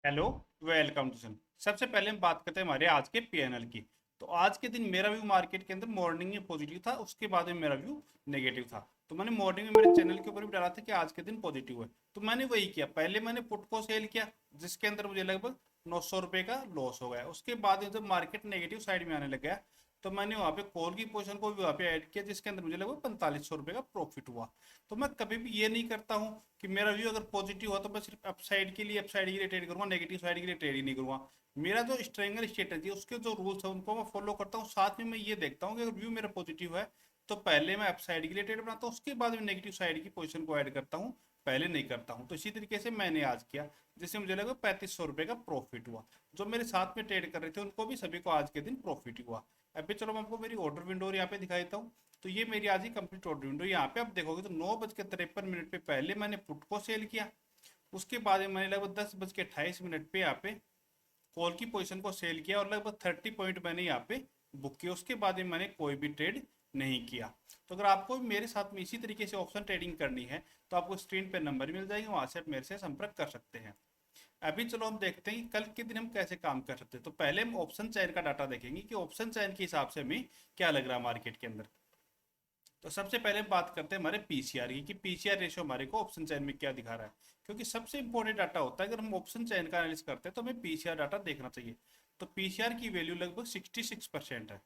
Hello, welcome to सन। सबसे पहले हम बात करते हैं हमारे आज के पीएनएल की। तो आज के दिन मेरा व्यू मार्केट के अंदर मॉर्निंग में पॉजिटिव था, उसके बाद में मेरा व्यू नेगेटिव था। तो मैंने मॉर्निंग में मेरे चैनल के ऊपर भी डाला था कि आज के दिन पॉजिटिव है, तो मैंने वही किया। पहले मैंने पुट को सेल किया, जिसके अंदर मुझे लगभग 900 रुपये का लॉस हो गया। उसके बाद में जब मार्केट नेगेटिव साइड में आने लग गया, तो मैंने वहाँ पे कॉल की पोजीशन को भी वहाँ पे ऐड किया, जिसके अंदर मुझे लगभग 4500 रुपये का प्रॉफिट हुआ। तो मैं कभी भी ये नहीं करता हूँ कि मेरा व्यू अगर पॉजिटिव हो तो मैं सिर्फ अपसाइड के लिए ट्रेड करूंगा, नेगेटिव साइड के लिए ट्रेड ही नहीं करूंगा। मेरा जो स्ट्रेंगल स्ट्रेटजी है उसके जो रूल्स है उनको मैं फॉलो करता हूँ। साथ में मैं ये देखता हूँ कि अगर व्यू मेरा पॉजिटिव है तो पहले मैं अपसाइड के लिए ट्रेड बनाता हूँ, उसके बाद में नेगेटिव साइड की पोजीशन को ऐड करता हूँ, पहले नहीं करता हूँ। तो इसी तरीके से मैंने आज किया, जिससे मुझे लगा 3500 रुपये का प्रॉफिट हुआ। जो मेरे साथ में ट्रेड कर रहे थे उनको भी सभी को आज के दिन प्रॉफिट हुआ। अभी चलो मैं आपको मेरी ऑर्डर विंडो यहाँ पे दिखा देता हूँ। तो ये मेरी आज ही कंप्लीट ऑर्डर विंडो। यहाँ पे आप देखोगे तो 9:53 पे पहले मैंने पुट को सेल किया, उसके बाद में मैंने लगभग 10:28 पे यहाँ पे कॉल की पोजीशन को सेल किया और लगभग 30 पॉइंट मैंने यहाँ पे बुक किया। उसके बाद में मैंने कोई भी ट्रेड नहीं किया। तो अगर आपको भी मेरे साथ में इसी तरीके से ऑप्शन ट्रेडिंग करनी है तो आपको स्क्रीन पर नंबर मिल जाएगी, वहां से आप मेरे से संपर्क कर सकते हैं। अभी चलो हम देखते हैं कि कल के दिन हम कैसे काम कर सकते हैं। तो पहले हम ऑप्शन चयन का डाटा देखेंगे कि ऑप्शन चयन के हिसाब से हमें क्या लग रहा है मार्केट के अंदर। तो सबसे पहले हम बात करते हैं हमारे पीसीआर की, कि पीसीआर रेशियो हमारे को ऑप्शन चयन में क्या दिखा रहा है। क्योंकि सबसे इंपॉर्टेंट डाटा होता है, अगर हम ऑप्शन चयन का एनालिसिस करते हैं तो हमें पीसीआर डाटा देखना चाहिए। तो पीसीआर की वैल्यू लगभग 66% है।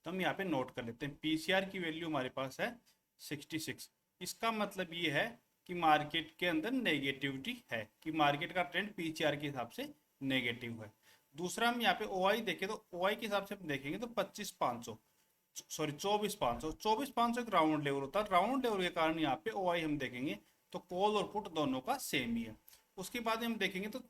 तो हम यहाँ पे नोट कर लेते हैं, पीसीआर की वैल्यू हमारे पास है 66। इसका मतलब ये है कि मार्केट के अंदर नेगेटिविटी है, कि मार्केट का ट्रेंड पीसीआर के हिसाब से नेगेटिव है। दूसरा हम यहाँ पे ओआई देखें तो ओआई के हिसाब से हम देखेंगे तो 25,500, सॉरी 24,500। 24,500 एक राउंड लेवल होता है। राउंड लेवल के कारण यहाँ पे ओआई हम देखेंगे तो कॉल और पुट दोनों का सेम ही है। उसके बाद हम देखेंगे तो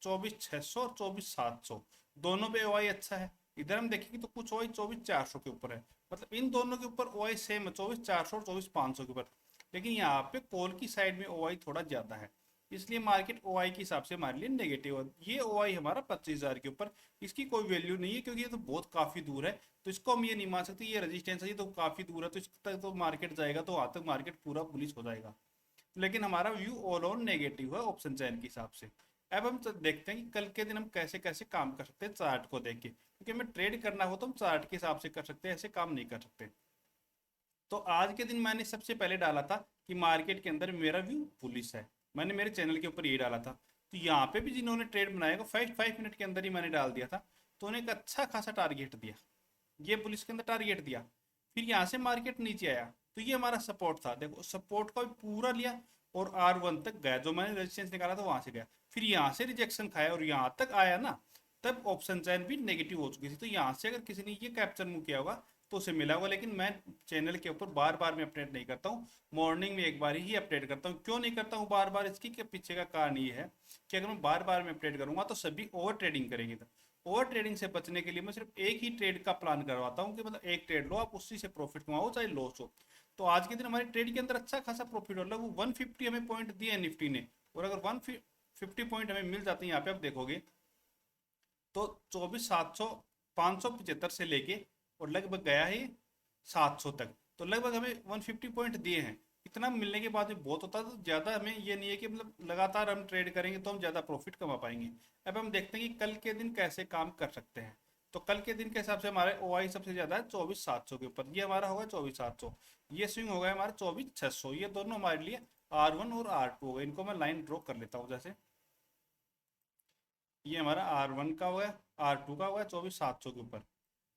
24,600 और 24,700 दोनों पे ओआई अच्छा है। इधर हम देखेंगे तो कुछ ओआई 24,400 के ऊपर है, मतलब इन दोनों के ऊपर ओआई सेम है, 24,400 और 24,500 के ऊपर। लेकिन यहाँ पे कॉल की साइड में ओआई थोड़ा ज्यादा है, इसलिए मार्केट ओआई के हिसाब से हमारे लिए नेगेटिव है। ये ओआई हमारा 25,000 के ऊपर, इसकी कोई वैल्यू नहीं है क्योंकि ये तो बहुत काफी दूर है। तो इसको हम ये नहीं मान सकते ये रेजिस्टेंस है, ये तो काफी दूर है, तो इस तक तो मार्केट जाएगा तो वहां तक मार्केट पूरा बुलिश हो जाएगा। लेकिन हमारा व्यू ऑल ऑन नेगेटिव है ऑप्शन चयन के हिसाब से। अब हम देखते हैं कि कल के दिन हम कैसे कैसे काम कर सकते हैं चार्ट को देख के, क्योंकि हमें ट्रेड करना हो तो हम चार्ट के हिसाब से कर सकते हैं, ऐसे काम नहीं कर सकते। तो आज के दिन मैंने सबसे पहले डाला था कि मार्केट के अंदर मेरा व्यू बुलिश है, मैंने मेरे चैनल के ऊपर ये डाला था। तो यहाँ पे भी जिन्होंने ट्रेड बनाया फर्स्ट 5 मिनट के अंदर ही मैंने डाल दिया था, तो उन्हें एक अच्छा खासा टारगेट दिया, ये पुलिस के अंदर टारगेट दिया। फिर यहाँ से मार्केट नीचे आया, तो ये हमारा सपोर्ट था, देखो सपोर्ट का भी पूरा लिया और R1 तक गया, जो मैंने रेजिस्टेंस निकाला था वहां से गया। फिर यहाँ से रिजेक्शन खाया और यहाँ तक आया ना, तब ऑप्शन चैन भी नेगेटिव हो चुकी थी। तो यहाँ से अगर किसी ने ये कैप्चर मूव किया होगा तो उसे मिला होगा। लेकिन मैं चैनल के ऊपर बार बार में अपडेट नहीं करता हूँ, मॉर्निंग में एक बार ही अपडेट करता हूँ। क्यों नहीं करता हूँ बार बार, इसकी के पीछे का कारण ये है कि अगर मैं बार बार में अपडेट करूंगा तो सभी ओवर ट्रेडिंग करेंगे। ओवर ट्रेडिंग से बचने के लिए मैं सिर्फ एक ही ट्रेड का प्लान करवाता हूँ, कि मतलब एक ट्रेड लो, आप उसी से प्रॉफिट कमाओ चाहे लॉस हो। तो आज के दिन हमारे ट्रेड के अंदर अच्छा खासा प्रॉफिट हो, लगभग 150 हमें पॉइंट दिए निफ्टी ने। और अगर 150 पॉइंट हमें मिल जाते हैं यहाँ पे आप देखोगे तो 24,700, 575 से लेके और लगभग गया है 700 तक। तो लगभग हमें 150 पॉइंट दिए हैं। इतना मिलने के बाद में बहुत होता है, तो ज़्यादा हमें ये नहीं है कि मतलब लगातार हम ट्रेड करेंगे तो हम ज़्यादा प्रॉफिट कमा पाएंगे। अब हम देखते हैं कि कल के दिन कैसे काम कर सकते हैं। तो कल के दिन के हिसाब से हमारे ओआई सबसे ज़्यादा है 24,700 के ऊपर, ये हमारा होगा 24,700। ये स्विंग हो गया हमारा 24,600। ये दोनों हमारे लिए R1 और R2 हो गए। इनको मैं लाइन ड्रॉ कर लेता हूँ, जैसे ये हमारा R1 का हो गया, R2 का हो गया 24,700 के ऊपर।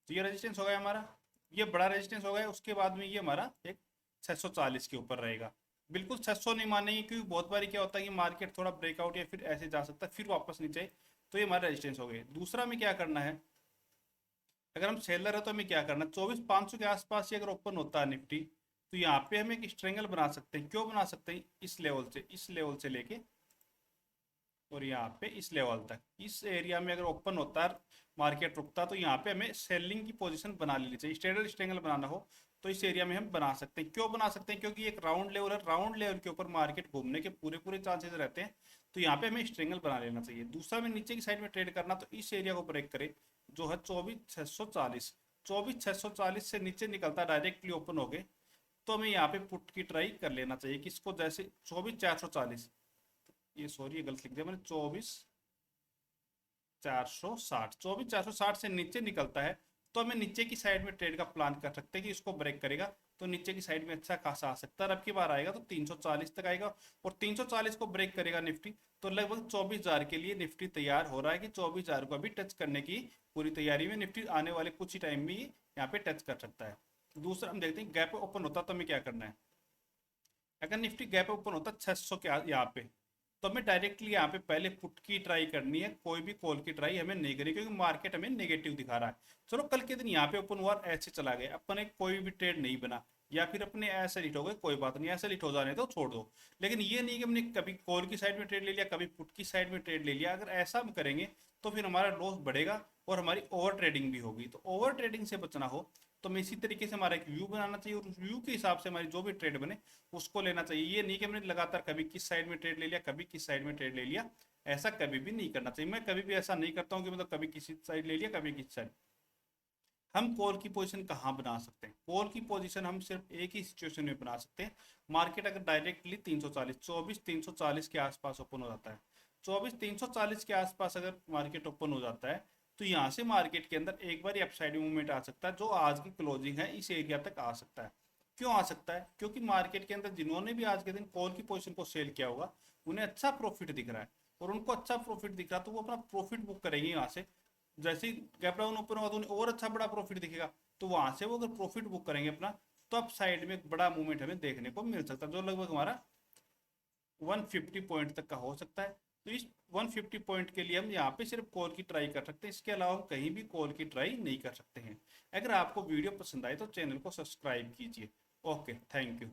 तो ये रेजिस्टेंस हो गया हमारा, ये बड़ा रेजिस्टेंस हो गया। उसके बाद में ये हमारा एक 640 के ऊपर रहेगा। बिल्कुल 600 नहीं मानेंगे, क्योंकि बहुत बार क्या होता है कि मार्केट थोड़ा ब्रेकआउट या फिर ऐसे जा सकता है फिर वापस नीचे। तो ये हमारा रेजिस्टेंस हो गया। दूसरा में क्या करना है, अगर हम सेलर है तो हमें क्या करना है, 24,500 के आसपास ही अगर ओपन होता है निफ्टी तो यहाँ पे हम एक स्ट्रेंगल बना सकते हैं। क्यों बना सकते हैं, इस लेवल से लेके और यहाँ पे इस लेवल तक, इस एरिया में अगर ओपन होता है मार्केट रुकता, तो यहाँ पे हमें सेलिंग की पोजीशन बना लेनी चाहिए। स्ट्रेडल स्ट्रेंगल बनाना हो तो इस एरिया में हम बना सकते हैं। क्यों बना सकते हैं, क्योंकि एक राउंड लेवल है, राउंड लेवल के ऊपर मार्केट घूमने के पूरे पूरे चांसेस रहते हैं। तो यहाँ पे हमें स्ट्रेंगल बना लेना चाहिए। दूसरा में नीचे की साइड में ट्रेड करना, तो इस एरिया को ब्रेक करे जो है 24,640। 24,640 से नीचे निकलता डायरेक्टली ओपन हो गए तो हमें यहाँ पे पुट की ट्राई कर लेना चाहिए, किसको, जैसे 24,440। ये सॉरी ये गलत लिख दिया मैंने, 24,460। 24,460 से नीचे निकलता है तो हमें नीचे की साइड में ट्रेड का प्लान कर सकते हैं कि इसको ब्रेक करेगा तो नीचे की साइड में अच्छा खासा आ सकता है। और अब की बार आएगा तो 340 तक आएगा, और 340 को ब्रेक करेगा निफ्टी तो लगभग 24,000 के लिए निफ्टी तैयार हो रहा है कि 24,000 को अभी टच करने की पूरी तैयारी में निफ्टी आने वाले कुछ ही टाइम में यहाँ पे टच कर सकता है। दूसरा हम देखते हैं गैप ओपन होता तो हमें क्या करना है। अगर निफ्टी गैप ओपन होता 600 के यहाँ पे तो हमें डायरेक्टली यहाँ पे पहले पुट की ट्राई करनी है, कोई भी कॉल की ट्राई हमें नहीं करनी क्योंकि मार्केट हमें नेगेटिव दिखा रहा है। चलो कल के दिन यहाँ पे ओपन हुआ ऐसे चला गया, अपने कोई भी ट्रेड नहीं बना या फिर अपने ऐसे लिट हो गए, कोई बात नहीं, ऐसे लिट हो जाने तो छोड़ दो। लेकिन ये नहीं कि हमने कभी कॉल की साइड में ट्रेड ले लिया कभी पुट की साइड में ट्रेड ले लिया, अगर ऐसा हम करेंगे तो फिर हमारा लॉस बढ़ेगा और हमारी ओवर ट्रेडिंग भी होगी। तो ओवर ट्रेडिंग से बचना हो तो हमें इसी तरीके से हमारा एक व्यू बनाना चाहिए और उस व्यू के हिसाब से हमारी जो भी ट्रेड बने उसको लेना चाहिए। ये नहीं कि हमने लगातार कभी किस साइड में ट्रेड ले लिया कभी किस साइड में ट्रेड ले लिया, ऐसा कभी भी नहीं करना चाहिए। मैं कभी भी ऐसा नहीं करता हूँ कि मतलब कभी किसी साइड ले लिया कभी किसी साइड। हम कॉल की पोजीशन कहाँ बना सकते हैं, कॉल की पोजीशन हम सिर्फ एक ही सिचुएशन में बना सकते हैं। मार्केट अगर डायरेक्टली 340 24,340 के आसपास ओपन हो जाता है, 24,340 के आसपास अगर मार्केट ओपन हो जाता है तो यहाँ से मार्केट के अंदर एक बार अपसाइड मूवमेंट आ सकता है जो आज की क्लोजिंग है इस एरिया तक आ सकता है। क्यों आ सकता है, क्योंकि मार्केट के अंदर जिन्होंने भी आज के दिन कॉल की पोजीशन को सेल किया होगा उन्हें अच्छा प्रॉफिट दिख रहा है, और उनको अच्छा प्रॉफिट दिख रहा है तो वो अपना प्रॉफिट बुक करेंगे यहाँ से। जैसे ही गैप डाउन ओपन होगा तो उन्हें और अच्छा बड़ा प्रॉफिट दिखेगा, तो वहां से वो अगर प्रॉफिट बुक करेंगे अपना तो अब साइड में एक बड़ा मूवमेंट हमें देखने को मिल सकता है जो लगभग हमारा 150 पॉइंट तक का हो सकता है। तो इस 150 पॉइंट के लिए हम यहाँ पे सिर्फ कॉल की ट्राई कर सकते हैं, इसके अलावा हम कहीं भी कॉल की ट्राई नहीं कर सकते हैं। अगर आपको वीडियो पसंद आए तो चैनल को सब्सक्राइब कीजिए। Okay, thank you.